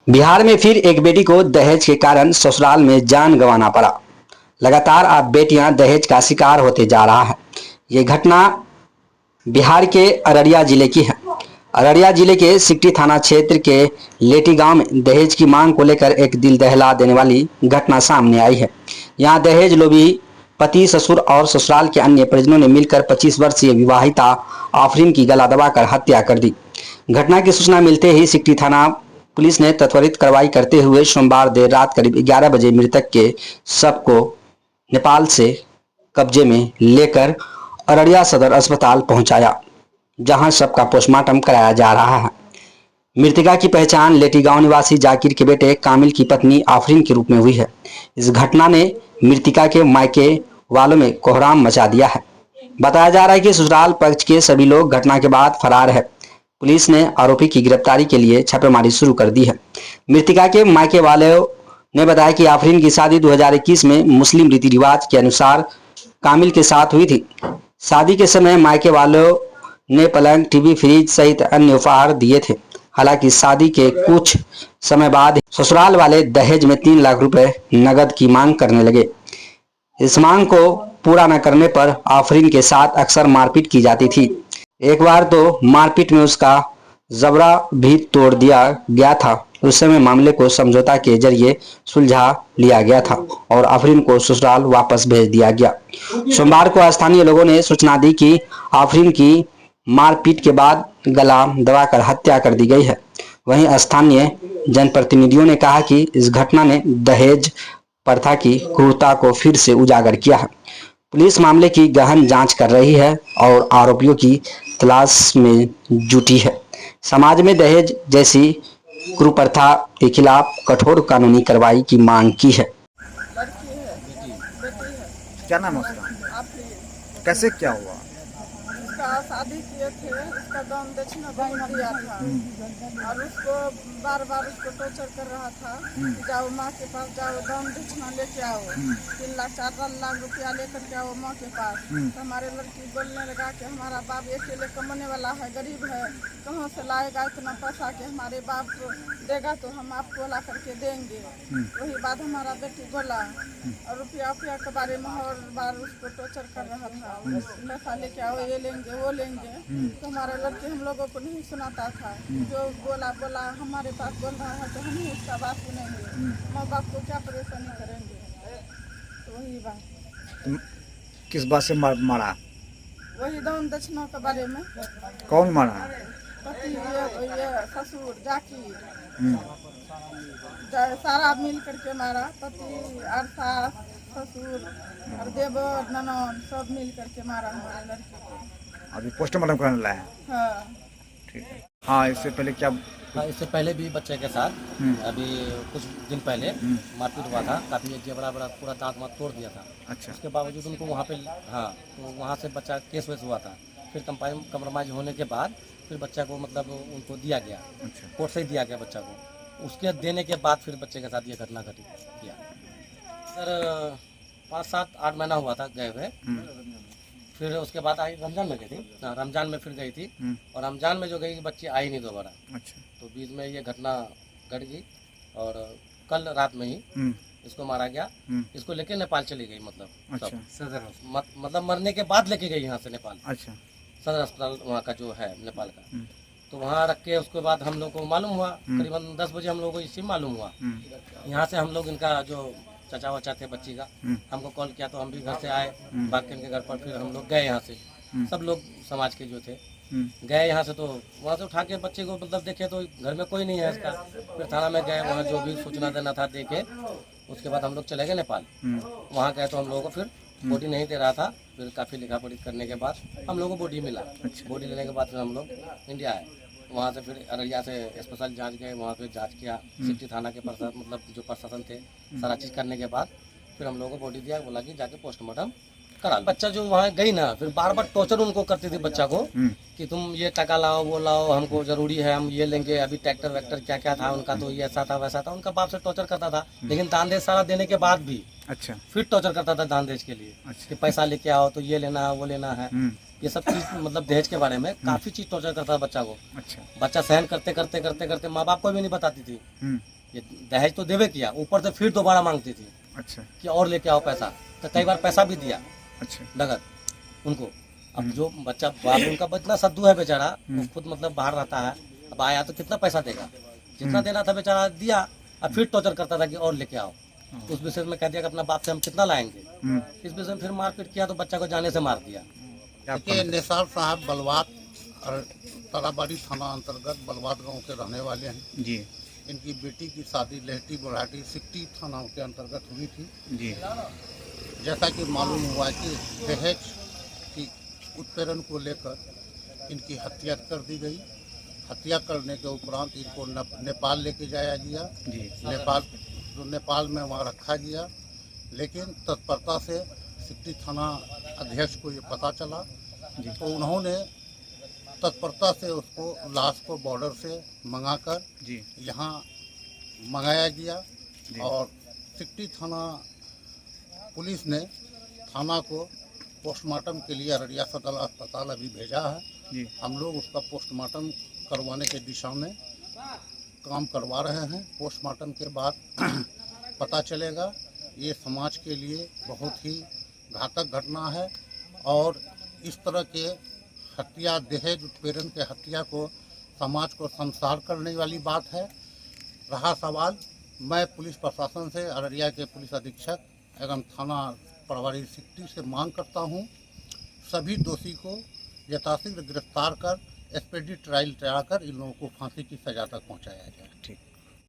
बिहार में फिर एक बेटी को दहेज के कारण ससुराल में जान गंवाना पड़ा। लगातार अब बेटियां दहेज का शिकार होते जा रहा है। ये घटना बिहार के अररिया जिले की है। अररिया जिले के सिकटी थाना क्षेत्र के लेटी गांव में दहेज की मांग को लेकर एक दिल दहला देने वाली घटना सामने आई है। यहां दहेज लोभी पति, ससुर और ससुराल के अन्य परिजनों ने मिलकर 25 वर्षीय विवाहिता आफरीन की गला दबाकर हत्या कर दी। घटना की सूचना मिलते ही सिकटी थाना पुलिस ने त्वरित कार्रवाई करते हुए सोमवार देर रात करीब 11 बजे मृतक के शव को नेपाल से कब्जे में लेकर अररिया सदर अस्पताल पहुंचाया, जहां शव का पोस्टमार्टम कराया जा रहा है। मृतका की पहचान लेटी गांव निवासी जाकिर के बेटे कामिल की पत्नी आफरीन के रूप में हुई है। इस घटना ने मृतका के मायके वालों में कोहराम मचा दिया है। बताया जा रहा है कि ससुराल पक्ष के सभी लोग घटना के बाद फरार है। पुलिस ने आरोपी की गिरफ्तारी के लिए छापेमारी शुरू कर दी है। मृतका के मायके वालों ने बताया कि आफरीन की शादी 2021 में मुस्लिम रीति रिवाज के अनुसार कामिल के साथ हुई थी। शादी के समय मायके वालों ने पलंग, टीवी, फ्रिज सहित अन्य उपहार दिए थे। हालांकि शादी के कुछ समय बाद ससुराल वाले दहेज में 3 लाख रुपए नगद की मांग करने लगे। इस मांग को पूरा न करने पर आफरीन के साथ अक्सर मारपीट की जाती थी। एक बार तो मारपीट में उसका जबड़ा भी तोड़ दिया गया था। उस समय मामले को समझौता के जरिए सुलझा लिया गया था और आफरीन को ससुराल वापस भेज दिया गया। सोमवार को स्थानीय लोगों ने सूचना दी कि आफरीन की मारपीट के बाद गला दबाकर हत्या कर दी गई है। वहीं स्थानीय जनप्रतिनिधियों ने कहा कि इस घटना ने दहेज प्रथा की क्रूरता को फिर से उजागर किया है। पुलिस मामले की गहन जांच कर रही है और आरोपियों की तलाश में जुटी है। समाज में दहेज जैसी कुप्रथा के खिलाफ कठोर कानूनी कार्रवाई की मांग की है। लड़की है, बेटी है। क्या नाम है उसका? आफरीन। कैसे क्या हुआ? उसका शादी किए थे, उसका दाम दक्षिणा बैंक दिया था और उसको बार बार उसको टॉर्चर कर रहा था कि जाओ माँ के पास, जाओ दाम दक्षिणा लेके आओ, 3 लाख 4 लाख रुपया लेकर के आओ माँ के पास। तो हमारे लड़की बोलने लगा कि हमारा बाप अकेले कमाने वाला है, गरीब है, कहाँ से लाएगा इतना पैसा कि हमारे बाप को देगा तो हम आपको ला करके देंगे। वही बात हमारा बेटी बोला और रुपया के बारे में हर बार उसको टॉर्चर कर रहा था। पैसा लेके आओ, ये लेंगे वो लेंगे। तो हमारे लड़के हम लोगों को नहीं सुनाता था। जो बोला हमारे पास बोल रहा है तो हम ही उसका बात सुनेंगे। माँ बाप को क्या परेशानी करेंगे। तो वही बात। किस बात से मारा? वही दान दक्षिणा के बारे में। कौन मारा? पति, ये ससुर जाकिर, सारा मिल करके मारा। पति और सास, ससुर और देवर, ननद सब मिल करके मारा हमारे लड़की को। अभी पोस्टमार्टम कराने लाया है? हाँ। ठीक है। हाँ, इससे पहले क्या? हाँ, इससे पहले भी बच्चे के साथ अभी कुछ दिन पहले मारपीट हुआ था। काफ़ी जबड़ा बड़ा पूरा दांत वाँत तोड़ दिया था। अच्छा। उसके बावजूद उनको वहाँ पे तो वहाँ से बच्चा केस वेस हुआ था। फिर कंप्रोमाइज होने के बाद फिर बच्चा को मतलब उनको दिया गया। अच्छा। कोर्ट से ही दिया गया बच्चा को। उसके देने के बाद फिर बच्चे के साथ ये घटना घटी किया। सर 5, 7, 8 महीना हुआ था गए हुए। फिर उसके बाद आई रमजान में गई थी। रमजान में फिर गई थी और रमजान में जो गई बच्ची आई नहीं दोबारा। अच्छा। तो बीच में ये घटना घट गई और कल रात में ही इसको मारा गया। इसको लेके नेपाल चली गई मतलब। अच्छा। सदर मतलब मरने के बाद लेके गई यहाँ से नेपाल। अच्छा। सदर अस्पताल वहाँ का जो है नेपाल का। तो वहाँ रख के उसके बाद हम लोग को मालूम हुआ, करीबन 10 बजे हम लोग को इसी मालूम हुआ। यहाँ से हम लोग इनका जो चाचा वाचा थे बच्ची का, हमको कॉल किया तो हम भी घर से आए भाग के इनके घर पर। फिर हम लोग गए यहाँ से, सब लोग समाज के जो थे गए यहाँ से। तो वहाँ से उठा के बच्चे को मतलब देखे तो घर में कोई नहीं है इसका। फिर थाना में गए, वहाँ जो भी सूचना देना था देखे। उसके बाद हम लोग चले गए नेपाल। वहाँ गए तो हम लोगों को फिर बॉडी नहीं दे रहा था। फिर काफ़ी लिखा पढ़ी करने के बाद हम लोगों को बॉडी मिला। बॉडी लेने के बाद फिर हम लोग इंडिया आए। वहाँ से फिर अररिया से स्पेशल जांच गए, वहाँ पे जांच किया। सिटी थाना के मतलब जो प्रशासन थे, सारा चीज़ करने के बाद फिर हम लोगों को बॉडी दिया। बोला कि जाके पोस्टमार्टम करा। बच्चा जो वहाँ गई ना, फिर बार बार टॉर्चर उनको करती थी बच्चा को कि तुम ये टका लाओ, वो लाओ, हमको जरूरी है, हम ये लेंगे। अभी ट्रैक्टर वैक्टर क्या क्या था उनका, तो ये ऐसा था वैसा था। उनका बाप से टॉर्चर करता था। लेकिन दान देश सारा देने के बाद भी अच्छा फिर टॉर्चर करता था दान देश के लिए। अच्छा। कि पैसा लेके आओ, तो ये लेना है, वो लेना है। ये सब चीज मतलब दहेज के बारे में काफी चीज टॉर्चर करता था बच्चा को। अच्छा। बच्चा सहन करते करते करते करते माँ बाप को भी नहीं बताती थी। ये दहेज तो देवे किया, ऊपर से फिर दोबारा मांगती थी अच्छा कि और लेके आओ पैसा। तो कई बार पैसा भी दिया अच्छा नगद उनको। अब जो बच्चा बाप उनका इतना सद्दू है बेचारा, वो खुद मतलब बाहर रहता है, अब आया तो कितना पैसा देगा, जितना देना था बेचारा दिया, अब फिर टॉर्चर करता था कि और लेके आओ। तो उस विषय में कह दिया कि अपना बाप से हम कितना लाएंगे। इस विषय में फिर मारपीट किया तो बच्चा को जाने से मार दिया। देखिए निसार साहब बलवात और तराबाड़ी थाना अंतर्गत बलवात गांव के रहने वाले हैं जी इनकी बेटी की शादी लहटी बुढ़ाटी सिकटी थाना के अंतर्गत हुई थी। जी जैसा कि मालूम हुआ कि दहेज की उत्पीड़न को लेकर इनकी हत्या कर दी गई। हत्या करने के उपरांत इनको नेपाल लेके जाया गया। जी नेपाल में वहाँ रखा गया, लेकिन तत्परता से सिकटी थाना अध्यक्ष को ये पता चला तो उन्होंने तत्परता से उसको लाश को बॉर्डर से मंगाकर जी यहाँ मंगाया गया और सिकटी थाना पुलिस ने थाना को पोस्टमार्टम के लिए अररिया सदर अस्पताल अभी भेजा है। जी हम लोग उसका पोस्टमार्टम करवाने के दिशा में काम करवा रहे हैं। पोस्टमार्टम के बाद पता चलेगा। ये समाज के लिए बहुत ही घातक घटना है और इस तरह के हत्या दहेज उत्पीड़न के हत्या को समाज को संसार करने वाली बात है। रहा सवाल, मैं पुलिस प्रशासन से अररिया के पुलिस अधीक्षक एवं थाना प्रभारी सिकटी से मांग करता हूं, सभी दोषी को यथाशीघ्र गिरफ्तार कर एक्सपेडिट ट्रायल कराकर इन लोगों को फांसी की सजा तक पहुंचाया जाए।